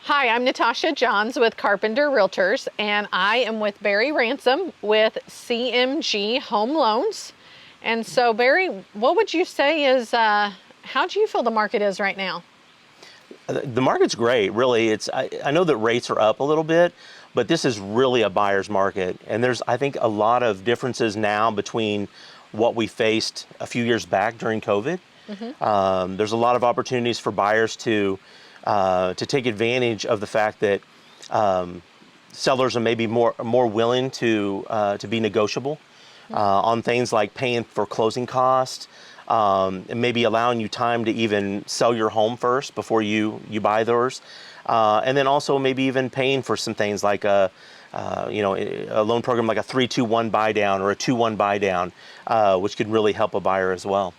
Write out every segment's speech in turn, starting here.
Hi, I'm Natasha Johns with Carpenter Realtors, and I am with Barry Ransom with CMG Home Loans. And so, Barry, what would you say is, how do you feel the market is right now? The market's great, really. I know that rates are up a little bit, but this is really a buyer's market. And there's, I think, a lot of differences now between what we faced a few years back during COVID. There's a lot of opportunities for buyers to take advantage of the fact that sellers are maybe more willing to be negotiable on things like paying for closing costs, and maybe allowing you time to even sell your home first before you buy theirs, and then also maybe even paying for some things like a loan program like a 3-2-1 buy down or a 2-1 buy down, which could really help a buyer as well.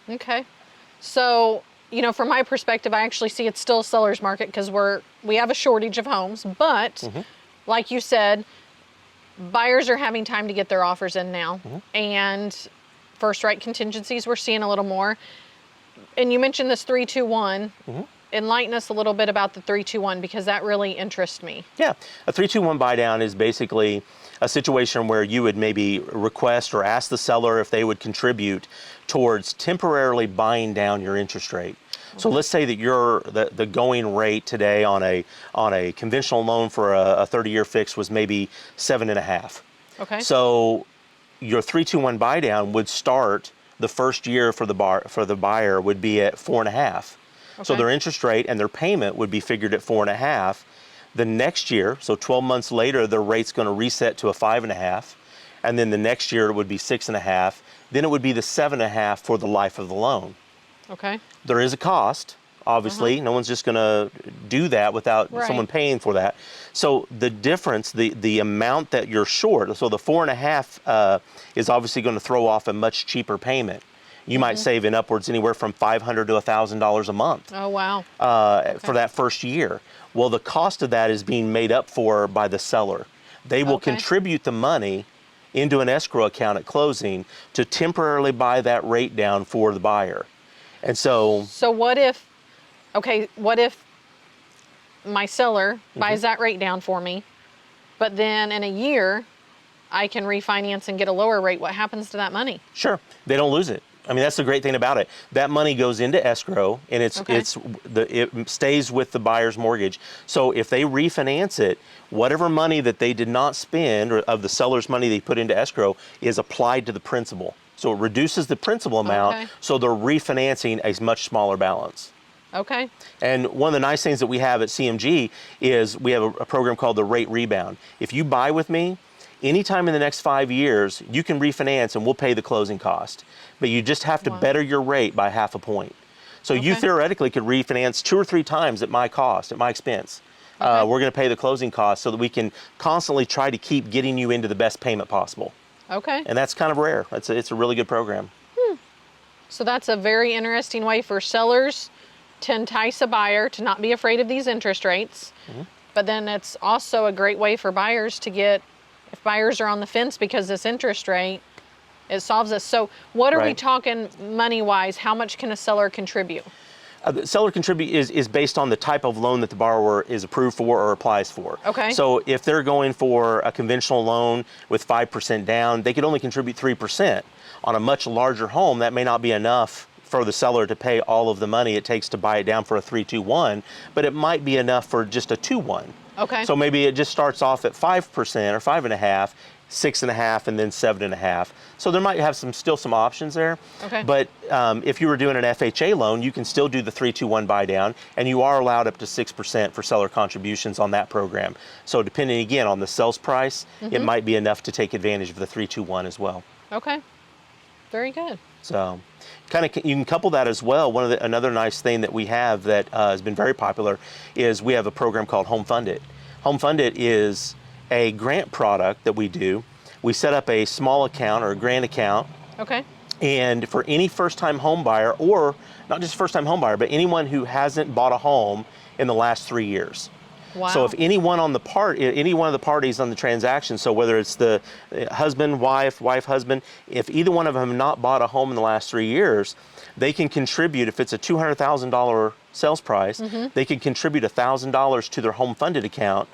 Okay, so from my perspective, I actually see it's still a seller's market because we have a shortage of homes, but like you said, buyers are having time to get their offers in now, and first right contingencies we're seeing a little more. And you mentioned this 3-2-1. Enlighten us a little bit about the 3-2-1 because that really interests me. Yeah, a 3-2-1 buy down is basically a situation where you would maybe request or ask the seller if they would contribute towards temporarily buying down your interest rate. So let's say that the going rate today on a conventional loan for a 30-year fix was maybe 7.5. Okay. So your 3-2-1 buy down would start the first year for the buyer would be at 4.5. Okay. So their interest rate and their payment would be figured at 4.5. The next year, so 12 months later, their rate's going to reset to a 5.5, and then the next year it would be 6.5. Then it would be the 7.5 for the life of the loan. Okay. There is a cost, obviously. No one's just going to do that without someone paying for that. So the difference, the amount that you're short, so the 4.5 is obviously going to throw off a much cheaper payment. You might save in upwards anywhere from $500 to $1,000 a month. Oh, wow. For that first year. Well, the cost of that is being made up for by the seller. They will contribute the money into an escrow account at closing to temporarily buy that rate down for the buyer. And so what if my seller buys that rate down for me, but then in a year I can refinance and get a lower rate? What happens to that money? Sure, they don't lose it. I mean, that's the great thing about it. That money goes into escrow, and it stays with the buyer's mortgage. So if they refinance it, whatever money that they did not spend, or of the seller's money they put into escrow, is applied to the principal. So it reduces the principal amount, so they're refinancing a much smaller balance. Okay. And one of the nice things that we have at CMG is we have a program called the Rate Rebound. If you buy with me, anytime in the next 5 years, you can refinance and we'll pay the closing cost. But you just have to better your rate by 0.5 point. So you theoretically could refinance 2 or 3 times at my cost, at my expense. We're going to pay the closing cost so that we can constantly try to keep getting you into the best payment possible. Okay. And that's kind of rare. It's a really good program. So that's a very interesting way for sellers to entice a buyer to not be afraid of these interest rates. But then it's also a great way for buyers to get, if buyers are on the fence because this interest rate, it solves this. So what are we talking money-wise? How much can a seller contribute? The seller contribute is based on the type of loan that the borrower is approved for or applies for. Okay. So if they're going for a conventional loan with 5% down, they could only contribute 3%. On a much larger home, that may not be enough for the seller to pay all of the money it takes to buy it down for a 3-2-1, but it might be enough for just a 2-1. Okay. So maybe it just starts off at 5% or 5.5%, 6.5%, and then 7.5%. So there might have still some options there. Okay. But if you were doing an FHA loan, you can still do the 3-2-1 buy down, and you are allowed up to 6% for seller contributions on that program. So depending again on the sales price, it might be enough to take advantage of the 3-2-1 as well. Okay. Very good. So you can couple that as well. Another nice thing that we have that has been very popular is we have a program called Home Fund It. Home Fund It is a grant product that we do. We set up a small account or a grant account. Okay. And for any first-time home buyer, or not just first-time home buyer, but anyone who hasn't bought a home in the last 3 years. Wow. So if any one of the parties on the transaction, so whether it's the husband, wife, husband, if either one of them have not bought a home in the last 3 years, they can contribute, if it's a $200,000 sales price, they could contribute $1,000 to their home funded account,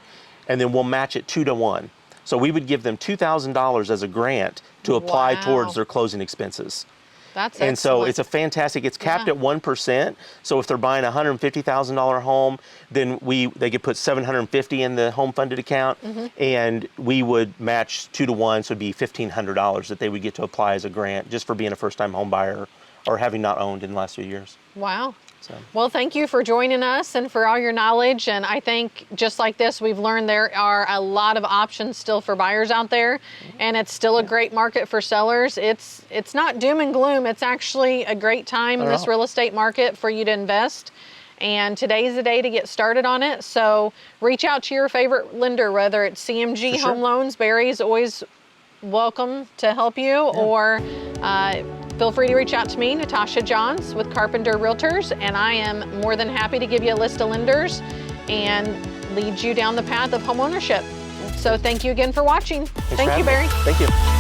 and then we'll match it 2 to 1. So we would give them $2,000 as a grant to apply towards their closing expenses. That's and excellent. so it's a fantastic, it's capped at 1%. So if they're buying a $150,000 home, then they could put $750 in the home funded account, and we would match 2 to 1, so it'd be $1,500 that they would get to apply as a grant just for being a first time home buyer or having not owned in the last few years. Wow. So. Well, thank you for joining us and for all your knowledge. And I think just like this, we've learned there are a lot of options still for buyers out there, and it's still a great market for sellers. It's not doom and gloom. It's actually a great time in this real estate market for you to invest. And today's the day to get started on it. So reach out to your favorite lender, whether it's CMG Home Loans. Barry's always welcome to help you, or feel free to reach out to me, Natasha Johns with Carpenter Realtors, and I am more than happy to give you a list of lenders and lead you down the path of home ownership. So thank you again for watching. Thank you, Barry. Thank you.